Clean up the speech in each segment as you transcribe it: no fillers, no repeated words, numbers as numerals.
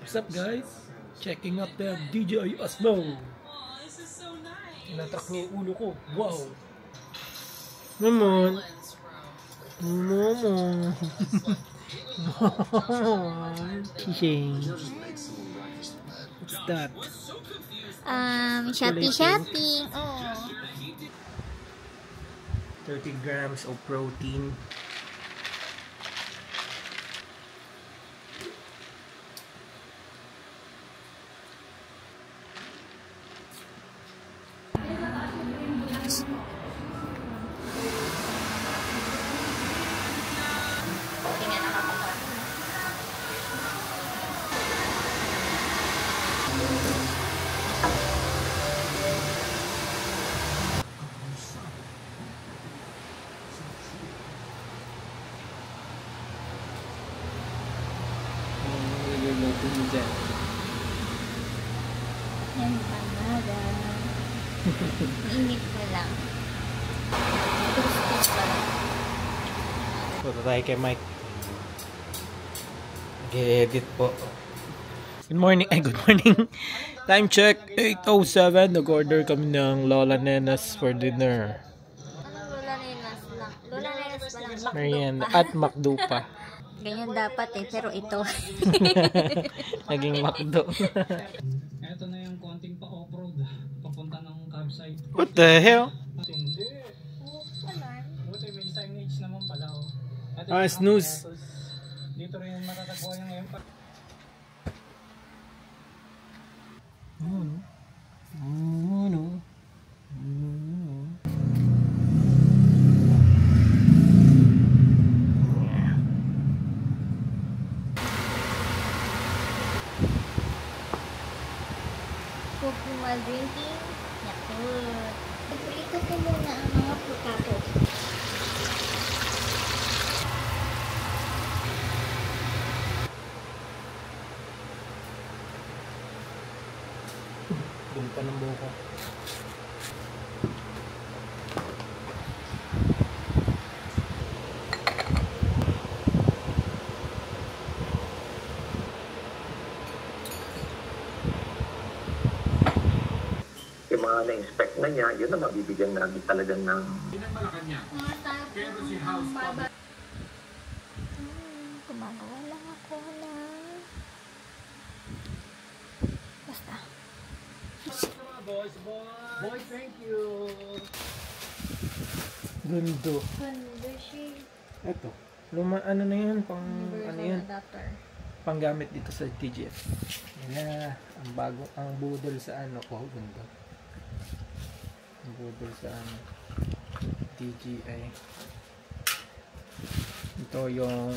What's up guys? Checking up the DJI Osmo. Inatrack niya yung ulo ko. Wow! Naman! Naman! Kissing. What's that? Shopping. Oh. 30 grams of protein. Yan panada. Init mo lang. Gusto pa lang. Punta tayo kay Mike. Nag-edit po. Good morning. Good morning. Time check. 8:07. Nag-order kami ng Lola Nenas for dinner. Lola Nenas lang? Lola Nenas pa lang. Merienda. At McDo pa. Ganyan dapat pero ito. Naging McDo. Ito na yung konting pa-off-road. Papunta ng campsite. What the hell? Hindi. Buti may signage naman pala. Snooze. Dito rin matatagpuan yung ngayon pa. Huwag mo drinking. Yakult. Ito ko muna ang mga potato. Doon pa ng buko. Yung mga na-inspect na niya, yun na mabibigyan namin talaga ng... Gumagawa lang ako na. Basta. Boy, thank you. Gundo. Ganda siya. Ito. Luma, ano na yun? Ano yun? Adapter. Panggamit dito sa TGF. Yeah, ang bago, ang budol sa ano. Oh, ganda. Ang budol sa ano. DJI. Ito yung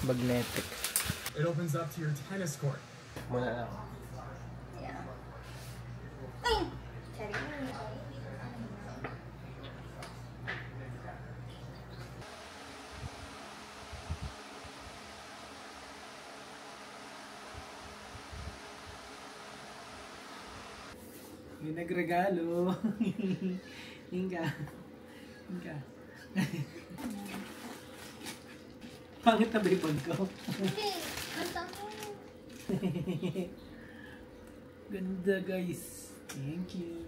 magnetic. It opens up to your tennis court. Muna lang. Yeah. Ay! Sorry. May nagregalo. Hinga. Hinga. Pangit na ba yung bag ko? Hindi. Basta mo. Ganda guys. Thank you.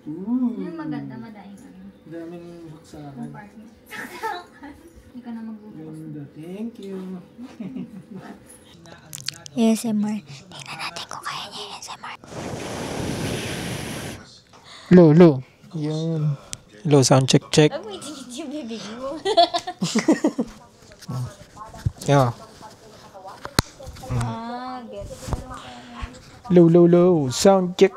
Ano maganda? Madaing ano? Daming buksakan. Parking. Hindi ka na magbubukas. Ganda. Thank you. ASMR. Tingnan natin kung kaya niya yung ASMR. Lo. Yun. Hello, sound check. Ay, may tingit yung bibig mo. Yeah. Get. Low. Sound check.